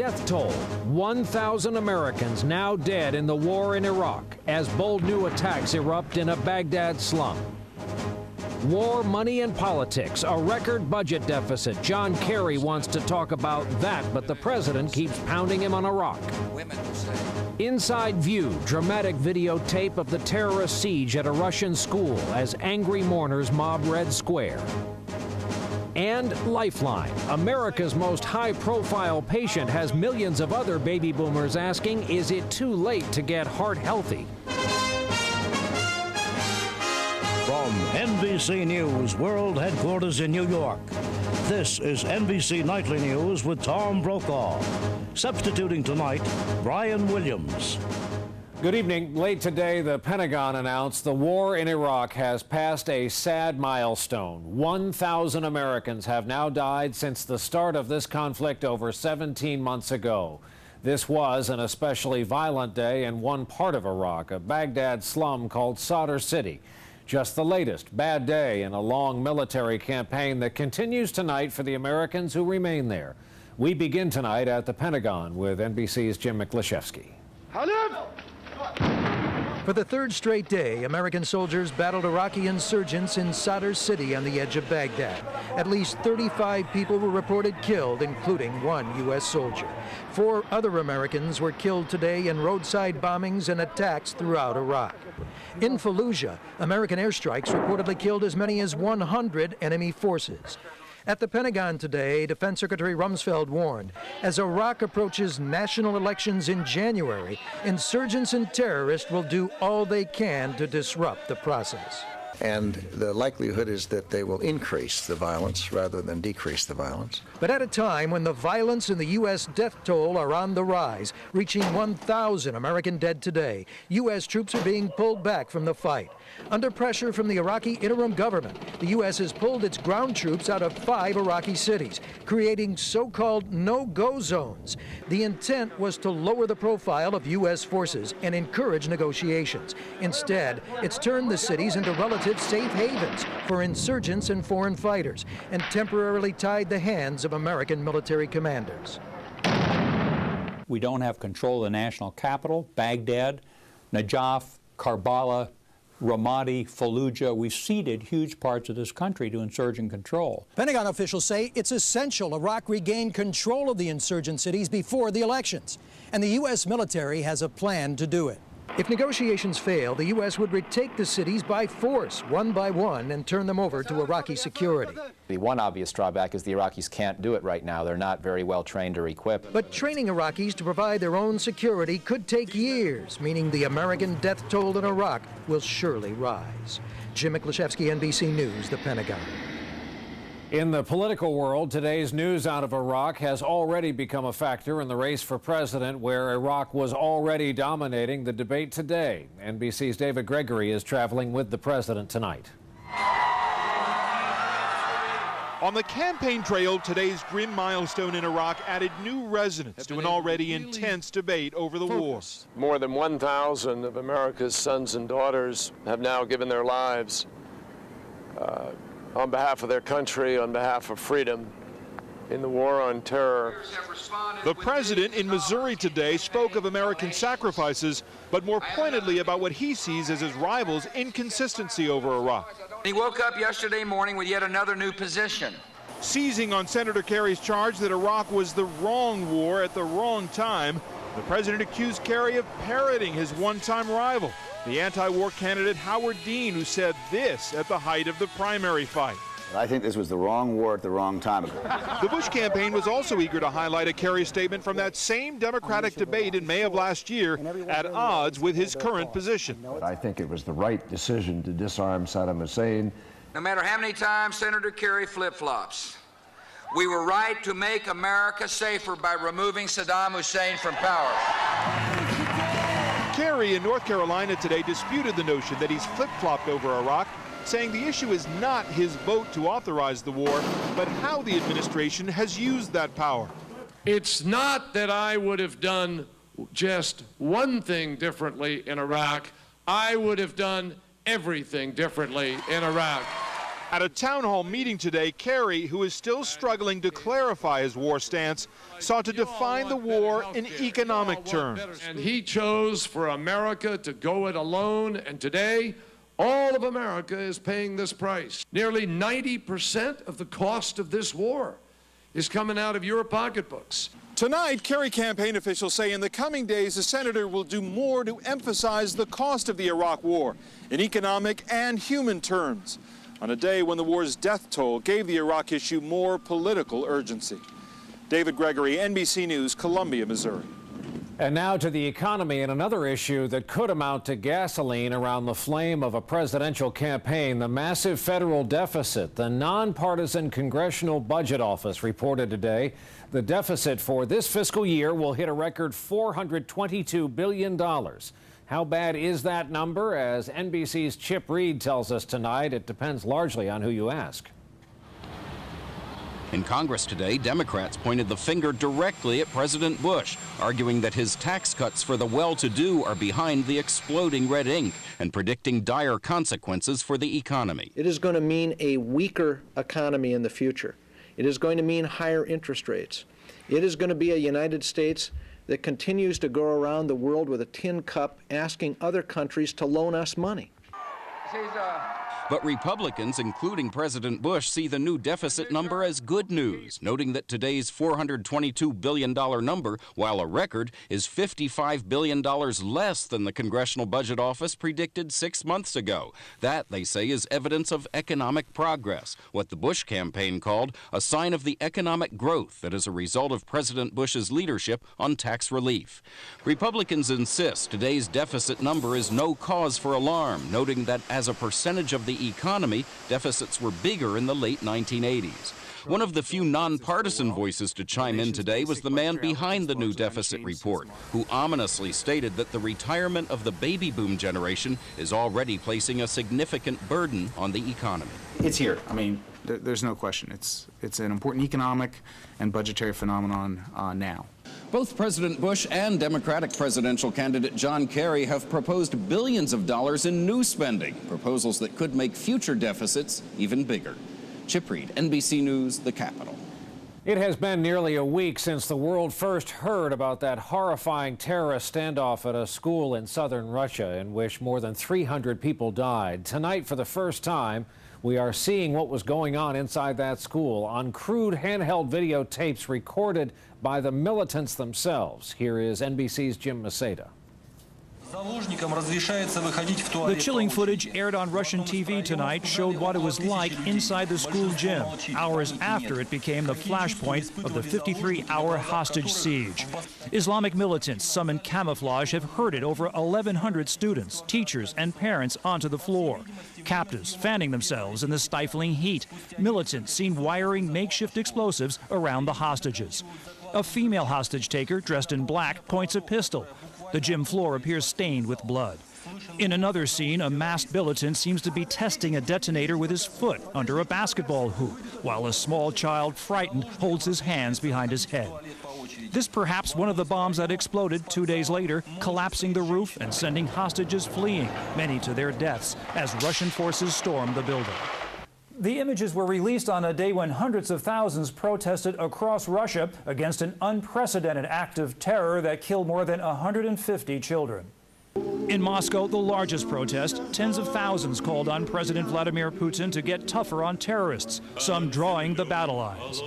death toll. 1,000 Americans now dead in the war in Iraq as bold new attacks erupt in a Baghdad slum. War, money, and politics, a record budget deficit. John Kerry wants to talk about that, but the president keeps pounding him on Iraq. Inside View, dramatic videotape of the terrorist siege at a Russian school as angry mourners mob Red Square. And Lifeline, America's most high-profile patient has millions of other baby boomers asking, is it too late to get heart healthy? From NBC News World Headquarters in New York, this is NBC Nightly News with Tom Brokaw. Substituting tonight, Brian Williams. Good evening. Late today, the Pentagon announced the war in Iraq has passed a sad milestone. 1,000 Americans have now died since the start of this conflict over 17 months ago. This was an especially violent day in one part of Iraq, a Baghdad slum called Sadr City. Just the latest bad day in a long military campaign that continues tonight for the Americans who remain there. We begin tonight at the Pentagon with NBC's Jim McLeshevsky. For the third straight day, American soldiers battled Iraqi insurgents in Sadr City on the edge of Baghdad. At least 35 people were reported killed, including one U.S. soldier. 4 other Americans were killed today in roadside bombings and attacks throughout Iraq. In Fallujah, American airstrikes reportedly killed as many as 100 enemy forces. At the Pentagon today, Defense Secretary Rumsfeld warned, as Iraq approaches national elections in January, insurgents and terrorists will do all they can to disrupt the process. And the likelihood is that they will increase the violence rather than decrease the violence. But at a time when the violence and the U.S. death toll are on the rise, reaching 1,000 American dead today, U.S. troops are being pulled back from the fight. Under pressure from the Iraqi interim government, the U.S. has pulled its ground troops out of 5 Iraqi cities, creating so-called no-go zones. The intent was to lower the profile of U.S. forces and encourage negotiations. Instead, it's turned the cities into relative safe havens for insurgents and foreign fighters, and temporarily tied the hands of American military commanders. We don't have control of the national capital, Baghdad, Najaf, Karbala, Ramadi, Fallujah. We've ceded huge parts of this country to insurgent control. Pentagon officials say it's essential Iraq regain control of the insurgent cities before the elections, and the U.S. military has a plan to do it. If negotiations fail, the U.S. would retake the cities by force, one by one, and turn them over to Iraqi security. The one obvious drawback is the Iraqis can't do it right now. They're not very well trained or equipped. But training Iraqis to provide their own security could take years, meaning the American death toll in Iraq will surely rise. Jim McLeshevsky, NBC News, the Pentagon. In the political world, today's news out of Iraq has already become a factor in the race for president, where Iraq was already dominating the debate today. NBC's David Gregory is traveling with the president tonight. On the campaign trail, today's grim milestone in Iraq added new resonance to an already intense debate over the war. More than 1,000 of America's sons and daughters have now given their lives on behalf of their country, on behalf of freedom, in the war on terror. The president in Missouri today spoke of American sacrifices, but more pointedly about what he sees as his rivals' inconsistency over Iraq. He woke up yesterday morning with yet another new position. Seizing on Senator Kerry's charge that Iraq was the wrong war at the wrong time, the president accused Kerry of parroting his one-time rival, the anti-war candidate Howard Dean, who said this at the height of the primary fight. I think this was the wrong war at the wrong time. The Bush campaign was also eager to highlight a Kerry statement from that same Democratic debate in May of last year, at odds with his current position. I think it was the right decision to disarm Saddam Hussein. No matter how many times Senator Kerry flip-flops, we were right to make America safer by removing Saddam Hussein from power. Kerry in North Carolina today disputed the notion that he's flip-flopped over Iraq, saying the issue is not his vote to authorize the war, but how the administration has used that power. It's not that I would have done just one thing differently in Iraq. I would have done everything differently in Iraq. At a town hall meeting today, Kerry, who is still struggling to clarify his war stance, sought to define the war in economic terms. And he chose for America to go it alone, and today, all of America is paying this price. Nearly 90% of the cost of this war is coming out of your pocketbooks. Tonight, Kerry campaign officials say in the coming days, the senator will do more to emphasize the cost of the Iraq war in economic and human terms, on a day when the war's death toll gave the Iraq issue more political urgency. David Gregory, NBC News, Columbia, Missouri. And now to the economy and another issue that could amount to gasoline around the flame of a presidential campaign, the massive federal deficit. The nonpartisan Congressional Budget Office reported today the deficit for this fiscal year will hit a record $422 billion. How bad is that number? As NBC's Chip Reed tells us tonight, it depends largely on who you ask. In Congress today, Democrats pointed the finger directly at President Bush, arguing that his tax cuts for the well-to-do are behind the exploding red ink and predicting dire consequences for the economy. It is going to mean a weaker economy in the future. It is going to mean higher interest rates. It is going to be a United States that continues to go around the world with a tin cup asking other countries to loan us money. But Republicans, including President Bush, see the new deficit number as good news, noting that today's $422 billion number, while a record, is $55 billion less than the Congressional Budget Office predicted 6 months ago. That, they say, is evidence of economic progress, what the Bush campaign called a sign of the economic growth that is a result of President Bush's leadership on tax relief. Republicans insist today's deficit number is no cause for alarm, noting that as a percentage of the economy, deficits were bigger in the late 1980s. One of the few nonpartisan voices to chime in today was the man behind the new deficit report, who ominously stated that the retirement of the baby boom generation is already placing a significant burden on the economy. It's here. I mean, there's no question. It's an important economic and budgetary phenomenon now. Both President Bush and Democratic presidential candidate John Kerry have proposed billions of dollars in new spending, proposals that could make future deficits even bigger. Chip Reed, NBC News, the Capitol. It has been nearly a week since the world first heard about that horrifying terrorist standoff at a school in southern Russia in which more than 300 people died. Tonight, for the first time, we are seeing what was going on inside that school on crude handheld videotapes recorded by the militants themselves. Here is NBC's Jim Maceda. The chilling footage aired on Russian TV tonight showed what it was like inside the school gym, hours after it became the flashpoint of the 53-hour hostage siege. Islamic militants, some in camouflage, have herded over 1,100 students, teachers, and parents onto the floor. Captives fanning themselves in the stifling heat. Militants seen wiring makeshift explosives around the hostages. A female hostage taker dressed in black points a pistol. The gym floor appears stained with blood. In another scene, a masked militant seems to be testing a detonator with his foot under a basketball hoop, while a small child, frightened, holds his hands behind his head. This perhaps one of the bombs that exploded 2 days later, collapsing the roof and sending hostages fleeing, many to their deaths, as Russian forces stormed the building. The images were released on a day when hundreds of thousands protested across Russia against an unprecedented act of terror that killed more than 150 children. In Moscow, the largest protest, tens of thousands called on President Vladimir Putin to get tougher on terrorists, some drawing the battle lines.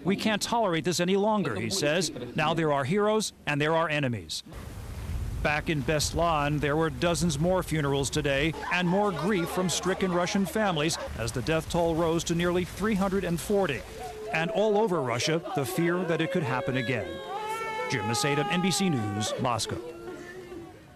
We can't tolerate this any longer, he says. Now there are heroes and there are enemies. Back in Beslan, there were dozens more funerals today and more grief from stricken Russian families as the death toll rose to nearly 340. And all over Russia, the fear that it could happen again. Jim Maceda, NBC News, Moscow.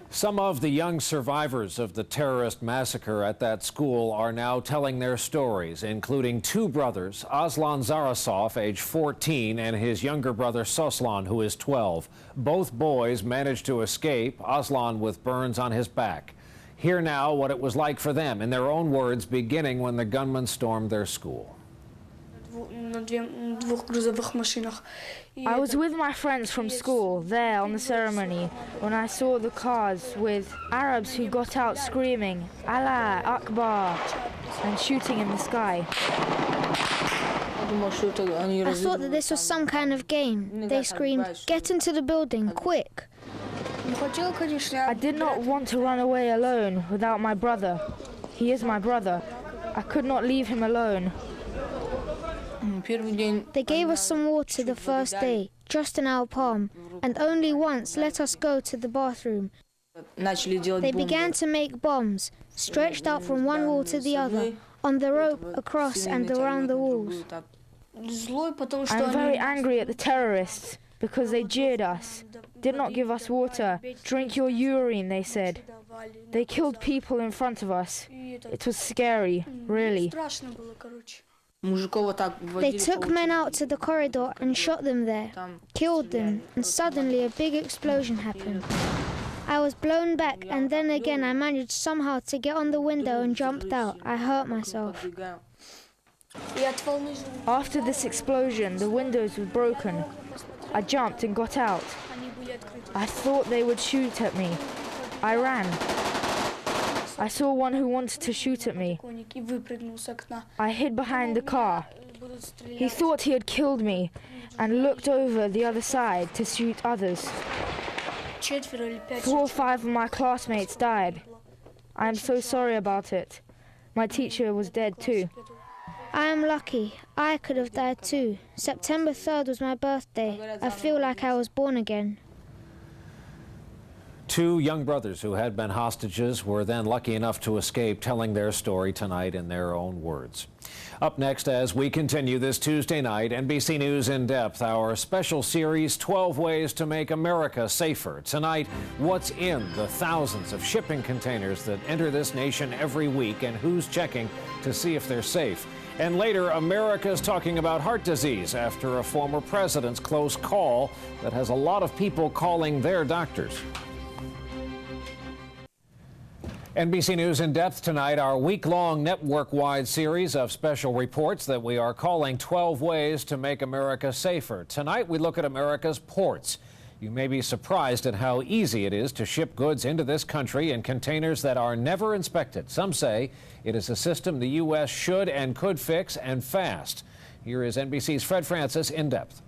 Some of the young survivors of the terrorist massacre at that school are now telling their stories, including two brothers, Aslan Zarasov, age 14, and his younger brother Soslan, who is 12. Both boys managed to escape, Aslan with burns on his back. Hear now what it was like for them, in their own words, beginning when the gunmen stormed their school. I was with my friends from school there on the ceremony when I saw the cars with Arabs who got out screaming Allah Akbar and shooting in the sky. I thought that this was some kind of game. They screamed, "Get into the building, quick!" I did not want to run away alone without my brother. He is my brother. I could not leave him alone. They gave us some water the first day, just in our palm, and only once let us go to the bathroom. They began to make bombs, stretched out from one wall to the other, on the rope, across and around the walls. I'm very angry at the terrorists because they jeered us, did not give us water. Drink your urine, they said. They killed people in front of us. It was scary, really. They took men out to the corridor and shot them there, killed them, and suddenly a big explosion happened. I was blown back, and then again I managed somehow to get on the window and jumped out. I hurt myself. After this explosion, the windows were broken. I jumped and got out. I thought they would shoot at me. I ran. I saw one who wanted to shoot at me. I hid behind the car. He thought he had killed me and looked over the other side to shoot others. 4 or 5 of my classmates died. I am so sorry about it. My teacher was dead too. I am lucky. I could have died too. September 3rd was my birthday. I feel like I was born again. 2 young brothers who had been hostages were then lucky enough to escape, telling their story tonight in their own words. Up next, as we continue this Tuesday night, NBC News In Depth, our special series, 12 Ways to Make America Safer. Tonight, what's in the thousands of shipping containers that enter this nation every week and who's checking to see if they're safe. And later, America's talking about heart disease after a former president's close call that has a lot of people calling their doctors. NBC News In Depth tonight, our week-long network-wide series of special reports that we are calling 12 Ways to Make America Safer. Tonight, we look at America's ports. You may be surprised at how easy it is to ship goods into this country in containers that are never inspected. Some say it is a system the U.S. should and could fix, and fast. Here is NBC's Fred Francis In Depth.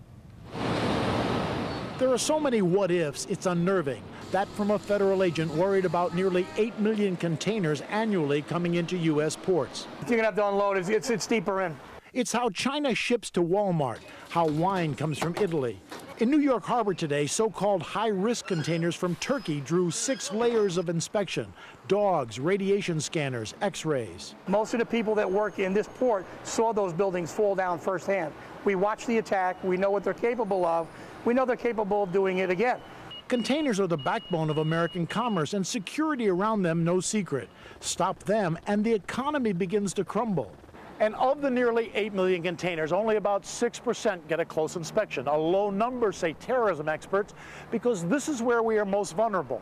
There are so many what-ifs, it's unnerving. That from a federal agent worried about nearly 8 million containers annually coming into U.S. ports. You're going to have to unload. It's deeper in. It's how China ships to Walmart, how wine comes from Italy. In New York Harbor today, so-called high-risk containers from Turkey drew 6 layers of inspection: dogs, radiation scanners, x-rays. Most of the people that work in this port saw those buildings fall down firsthand. We watched the attack. We know what they're capable of. We know they're capable of doing it again. Containers are the backbone of American commerce, and security around them no secret. Stop them, and the economy begins to crumble. And of the nearly 8 million containers, only about 6% get a close inspection. A low number, say terrorism experts, because this is where we are most vulnerable.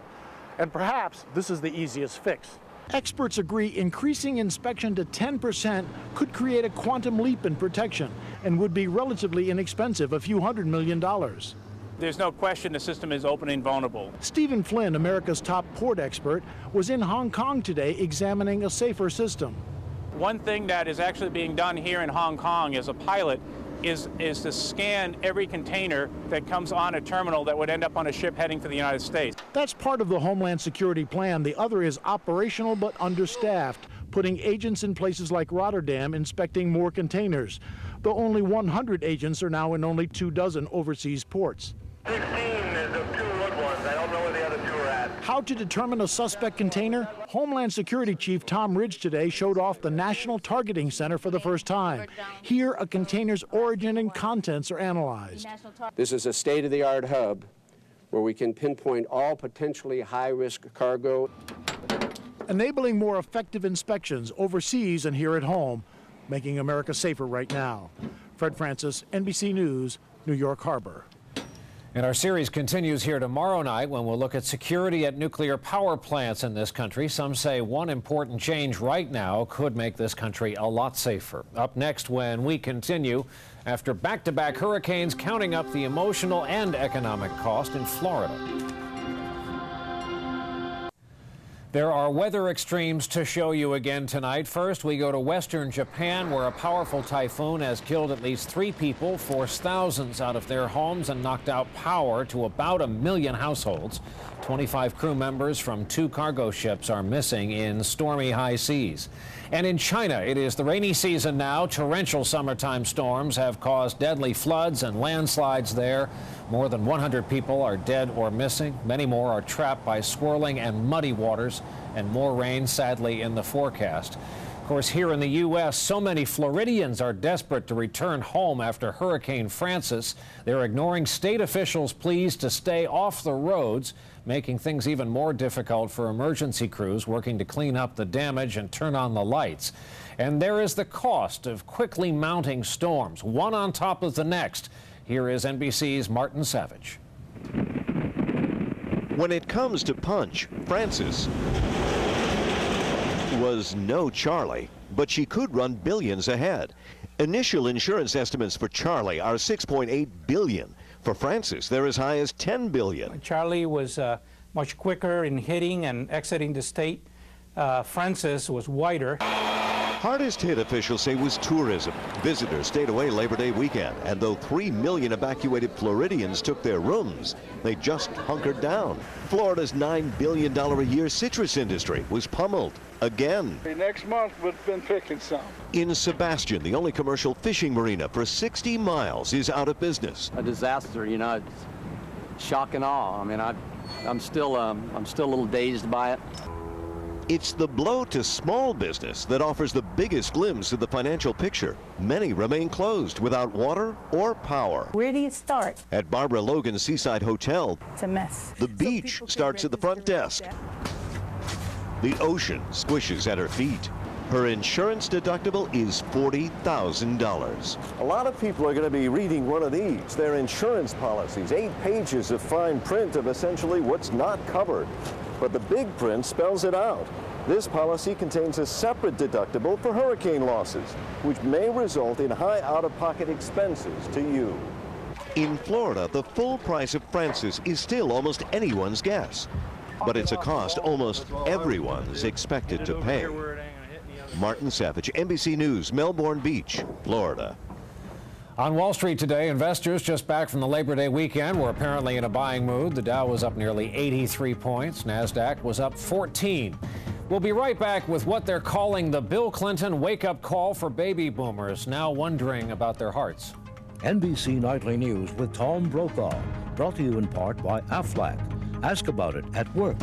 And perhaps this is the easiest fix. Experts agree increasing inspection to 10% could create a quantum leap in protection and would be relatively inexpensive, a few $100 million. There's no question the system is open and vulnerable. Stephen Flynn, America's top port expert, was in Hong Kong today examining a safer system. One thing that is actually being done here in Hong Kong as a pilot is to scan every container that comes on a terminal that would end up on a ship heading for the United States. That's part of the Homeland Security plan. The other is operational but understaffed, putting agents in places like Rotterdam inspecting more containers, though only 100 agents are now in only 24 overseas ports. 16 is the 2 good ones. I don't know where the other 2 are at. How to determine a suspect container? Homeland Security Chief Tom Ridge today showed off the National Targeting Center for the first time. Here, a container's origin and contents are analyzed. This is a state-of-the-art hub where we can pinpoint all potentially high-risk cargo, enabling more effective inspections overseas and here at home, making America safer right now. Fred Francis, NBC News, New York Harbor. And our series continues here tomorrow night when we'll look at security at nuclear power plants in this country. Some say one important change right now could make this country a lot safer. Up next when we continue, after back-to-back hurricanes counting up the emotional and economic cost in Florida. There are weather extremes to show you again tonight. First, we go to western Japan, where a powerful typhoon has killed at least 3 people, forced thousands out of their homes, and knocked out power to about 1 million households. 25 crew members from 2 cargo ships are missing in stormy high seas. And in China, it is the rainy season now. Torrential summertime storms have caused deadly floods and landslides there. More than 100 people are dead or missing. Many more are trapped by swirling and muddy waters, and more rain, sadly, in the forecast. Of course, here in the U.S., so many Floridians are desperate to return home after Hurricane Francis. They're ignoring state officials' pleas to stay off the roads, making things even more difficult for emergency crews working to clean up the damage and turn on the lights. And there is the cost of quickly mounting storms, one on top of the next. Here is NBC's Martin Savage. When it comes to punch, Francis was no Charlie, but she could run billions ahead. Initial insurance estimates for Charlie are $6.8 billion. For Francis, they're as high as $10 billion. Charlie was much quicker in hitting and exiting the state. Francis was wider. Hardest hit, officials say, was tourism. Visitors stayed away Labor Day weekend, and though 3 million evacuated Floridians took their rooms, they just hunkered down. Florida's $9 billion a year citrus industry was pummeled again. Next month, we've been picking some. In Sebastian, the only commercial fishing marina for 60 miles is out of business. A disaster, you know, it's shock and awe. I mean, I'm still a little dazed by it. It's the blow to small business that offers the biggest glimpse of the financial picture. Many remain closed without water or power. Where do you start? At Barbara Logan's Seaside Hotel, it's a mess. The beach starts at the front desk. The ocean squishes at her feet. Her insurance deductible is $40,000. A lot of people are going to be reading one of these, their insurance policies, 8 pages of fine print of essentially what's not covered. But the big print spells it out. This policy contains a separate deductible for hurricane losses, which may result in high out-of-pocket expenses to you. In Florida, the full price of Francis is still almost anyone's guess. But it's a cost almost everyone's expected to pay. Martin Savage, NBC News, Melbourne Beach, Florida. On Wall Street today, investors just back from the Labor Day weekend were apparently in a buying mood. The Dow was up nearly 83 points. NASDAQ was up 14. We'll be right back with what they're calling the Bill Clinton wake-up call for baby boomers, now wondering about their hearts. NBC Nightly News with Tom Brokaw, brought to you in part by Aflac. Ask about it at work.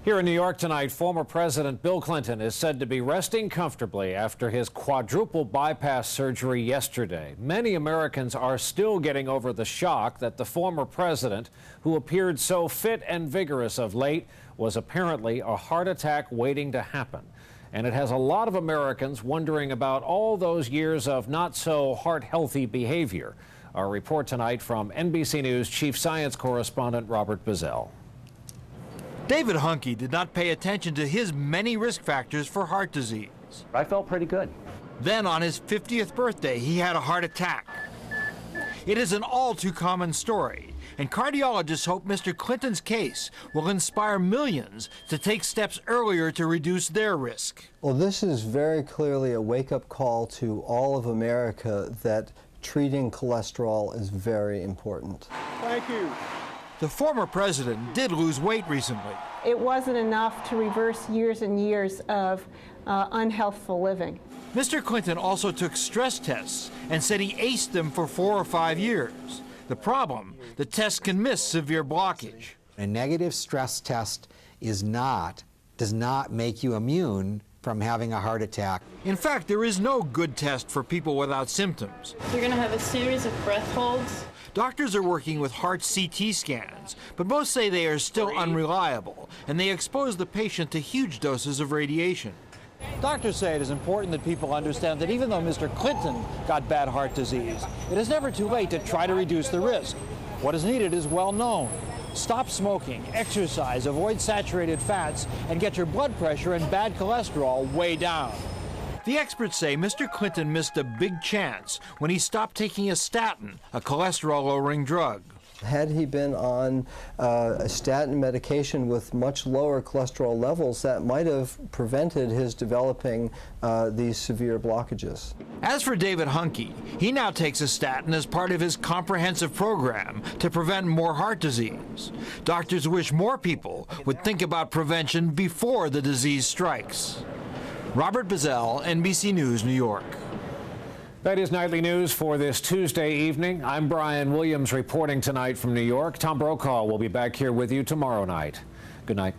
Here in New York tonight, former President Bill Clinton is said to be resting comfortably after his quadruple bypass surgery yesterday. Many Americans are still getting over the shock that the former president, who appeared so fit and vigorous of late, was apparently a heart attack waiting to happen. And it has a lot of Americans wondering about all those years of not so heart-healthy behavior. Our report tonight from NBC News Chief Science Correspondent Robert Bazell. David Hunke did not pay attention to his many risk factors for heart disease. I felt pretty good. Then on his 50th birthday, he had a heart attack. It is an all too common story, and cardiologists hope Mr. Clinton's case will inspire millions to take steps earlier to reduce their risk. Well, this is very clearly a wake-up call to all of America that treating cholesterol is very important. Thank you. The former president did lose weight recently. It wasn't enough to reverse years and years of unhealthful living. Mr. Clinton also took stress tests and said he aced them for 4 or 5 years. The problem, the test can miss severe blockage. A negative stress test does not make you immune from having a heart attack. In fact, there is no good test for people without symptoms. You're going to have a series of breath holds. Doctors are working with heart CT scans, but most say they are still unreliable, and they expose the patient to huge doses of radiation. Doctors say it is important that people understand that even though Mr. Clinton got bad heart disease, it is never too late to try to reduce the risk. What is needed is well known. Stop smoking, exercise, avoid saturated fats, and get your blood pressure and bad cholesterol way down. The experts say Mr. Clinton missed a big chance when he stopped taking a statin, a cholesterol-lowering drug. Had he been on a statin medication with much lower cholesterol levels, that might have prevented his developing these severe blockages. As for David Hunke, he now takes a statin as part of his comprehensive program to prevent more heart disease. Doctors wish more people would think about prevention before the disease strikes. Robert Bazell, NBC News, New York. That is Nightly News for this Tuesday evening. I'm Brian Williams reporting tonight from New York. Tom Brokaw will be back here with you tomorrow night. Good night.